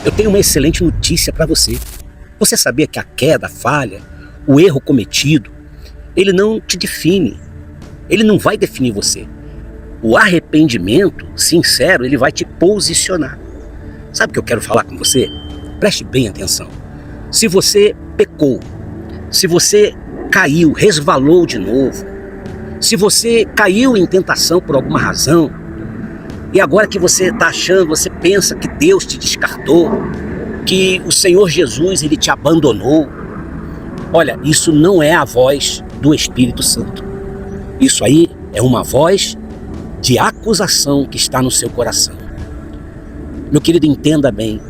Eu tenho uma excelente notícia para você. Você sabia que a queda, a falha, o erro cometido, ele não te define. Ele não vai definir você. O arrependimento sincero, ele vai te posicionar. Sabe o que eu quero falar com você? Preste bem atenção. Se você pecou, se você caiu, resvalou de novo, se você caiu em tentação por alguma razão, e agora que você está achando, você pensa que Deus te descartou, que o Senhor Jesus ele te abandonou, olha, isso não é a voz do Espírito Santo. Isso aí é uma voz de acusação que está no seu coração. Meu querido, entenda bem,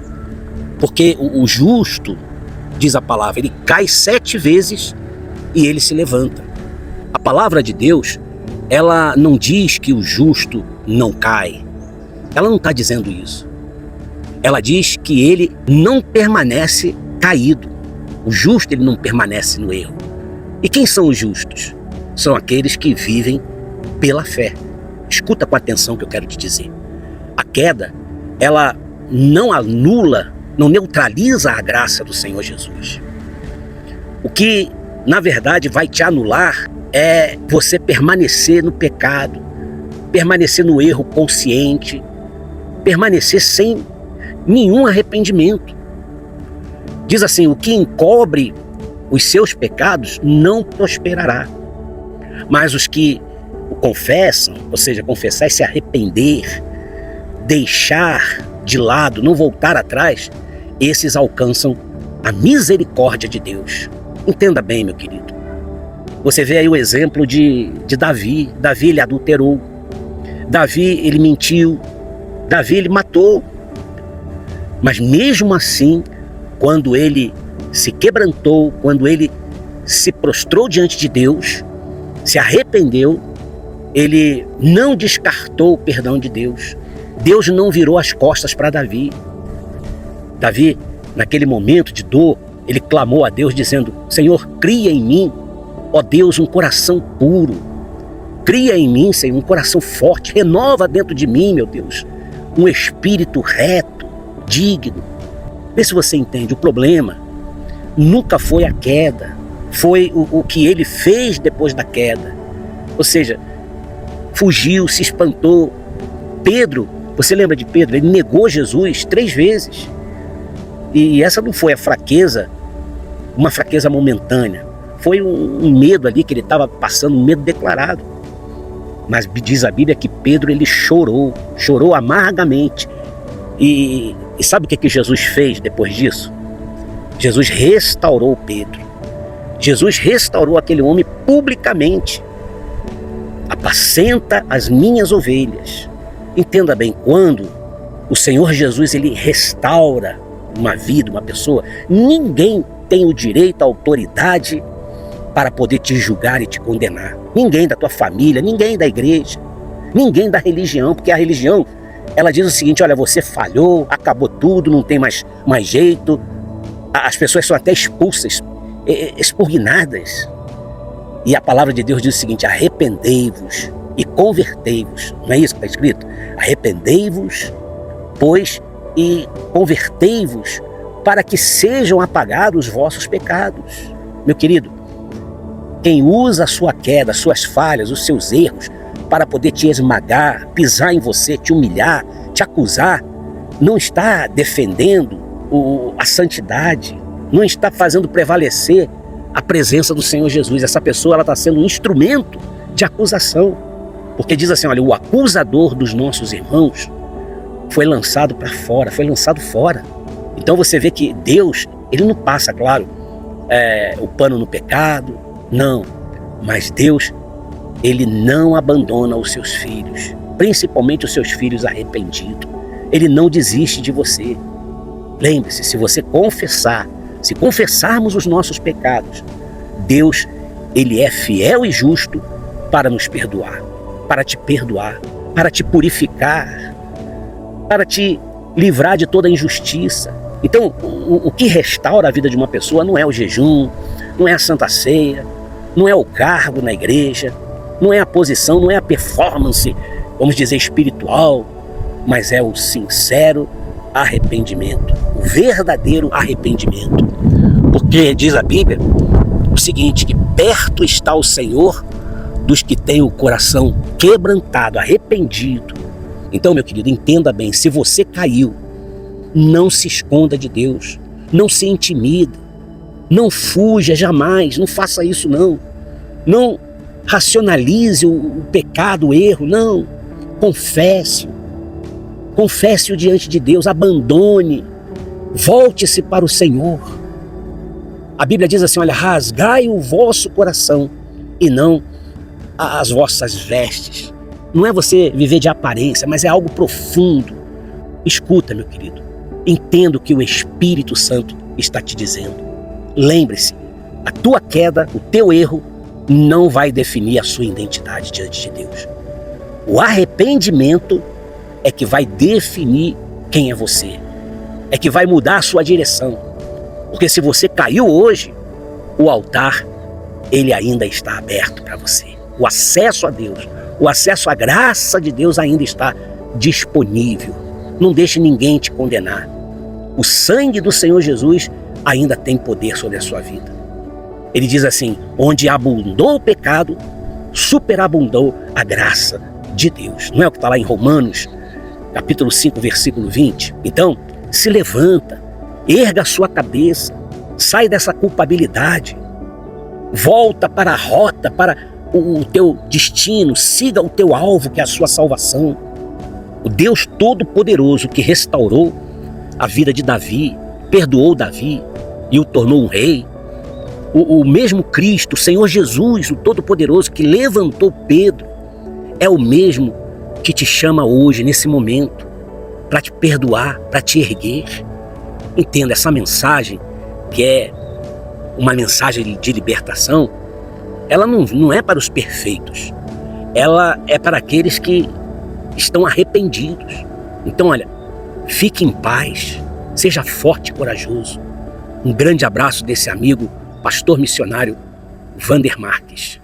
porque o justo, diz a palavra, ele cai 7 vezes e ele se levanta. A palavra de Deus, ela não diz que o justo não cai. Ela não está dizendo isso. Ela diz que ele não permanece caído. O justo, ele não permanece no erro. E quem são os justos? São aqueles que vivem pela fé. Escuta com atenção o que eu quero te dizer. A queda, ela não anula, não neutraliza a graça do Senhor Jesus. O que, na verdade, vai te anular é você permanecer no pecado, permanecer no erro consciente, permanecer sem nenhum arrependimento. Diz assim, o que encobre os seus pecados não prosperará. Mas os que o confessam, ou seja, confessar e se arrepender, deixar de lado, não voltar atrás, esses alcançam a misericórdia de Deus. Entenda bem, meu querido. Você vê aí o exemplo de Davi. Davi, ele adulterou. Davi, ele mentiu. Davi, ele matou. Mas mesmo assim, quando ele se quebrantou, quando ele se prostrou diante de Deus, se arrependeu, ele não descartou o perdão de Deus. Deus não virou as costas para Davi. Davi, naquele momento de dor, ele clamou a Deus dizendo, Senhor, cria em mim, ó Deus, um coração puro. Cria em mim, Senhor, um coração forte. Renova dentro de mim, meu Deus, um espírito reto, digno. Vê se você entende. O problema nunca foi a queda, foi o que ele fez depois da queda. Ou seja, fugiu, se espantou. Pedro, você lembra de Pedro? Ele negou Jesus 3 vezes. E essa não foi a fraqueza, uma fraqueza momentânea. Foi um medo ali que ele estava passando, um medo declarado. Mas diz a Bíblia que Pedro, ele chorou amargamente. E sabe o que Jesus fez depois disso? Jesus restaurou Pedro. Jesus restaurou aquele homem publicamente. Apacenta as minhas ovelhas. Entenda bem, quando o Senhor Jesus ele restaura uma vida, uma pessoa, ninguém tem o direito, a autoridade para poder te julgar e te condenar. Ninguém da tua família, ninguém da igreja, ninguém da religião, porque a religião, ela diz o seguinte, olha, você falhou, acabou tudo, não tem mais jeito. As pessoas são até expulsas, expugnadas. E a palavra de Deus diz o seguinte, arrependei-vos e convertei-vos. Não é isso que está escrito? Arrependei-vos, pois, e convertei-vos para que sejam apagados os vossos pecados. Meu querido, quem usa a sua queda, as suas falhas, os seus erros, para poder te esmagar, pisar em você, te humilhar, te acusar, não está defendendo a santidade, não está fazendo prevalecer a presença do Senhor Jesus. Essa pessoa ela está sendo um instrumento de acusação. Porque diz assim, olha, o acusador dos nossos irmãos foi lançado para fora, foi lançado fora. Então você vê que Deus, ele não passa, claro, o pano no pecado, não. Mas Deus, ele não abandona os seus filhos, principalmente os seus filhos arrependidos. Ele não desiste de você. Lembre-se, se você confessar, se confessarmos os nossos pecados, Deus, ele é fiel e justo para nos perdoar, para te perdoar, para te purificar, para te livrar de toda injustiça. Então, o que restaura a vida de uma pessoa não é o jejum, não é a Santa Ceia, não é o cargo na igreja, não é a posição, não é a performance, vamos dizer, espiritual, mas é o sincero arrependimento, o verdadeiro arrependimento. Porque diz a Bíblia o seguinte, que perto está o Senhor dos que têm o coração quebrantado, arrependido. Então, meu querido, entenda bem, se você caiu, não se esconda de Deus, não se intimida, não fuja jamais, não faça isso não. Não racionalize o pecado, o erro, não. Confesse-o diante de Deus, abandone, volte-se para o Senhor. A Bíblia diz assim, olha, rasgai o vosso coração e não as vossas vestes. Não é você viver de aparência, mas é algo profundo. Escuta, meu querido, entenda o que o Espírito Santo está te dizendo. Lembre-se, a tua queda, o teu erro, não vai definir a sua identidade diante de Deus. O arrependimento é que vai definir quem é você. É que vai mudar a sua direção. Porque se você caiu hoje, o altar, ele ainda está aberto para você. O acesso a Deus, o acesso à graça de Deus ainda está disponível. Não deixe ninguém te condenar. O sangue do Senhor Jesus ainda tem poder sobre a sua vida. Ele diz assim, onde abundou o pecado, superabundou a graça de Deus. Não é o que está lá em Romanos, capítulo 5, versículo 20? Então, se levanta, erga a sua cabeça, sai dessa culpabilidade, volta para a rota, para o teu destino, siga o teu alvo, que é a sua salvação. O Deus Todo-Poderoso que restaurou a vida de Davi, perdoou Davi e o tornou um rei. O mesmo Cristo, o Senhor Jesus, o Todo-Poderoso que levantou Pedro, é o mesmo que te chama hoje, nesse momento, para te perdoar, para te erguer. Entenda, essa mensagem, que é uma mensagem de libertação, ela não é para os perfeitos, ela é para aqueles que estão arrependidos. Então, olha, fique em paz, seja forte e corajoso. Um grande abraço desse amigo, pastor missionário Vander Marques.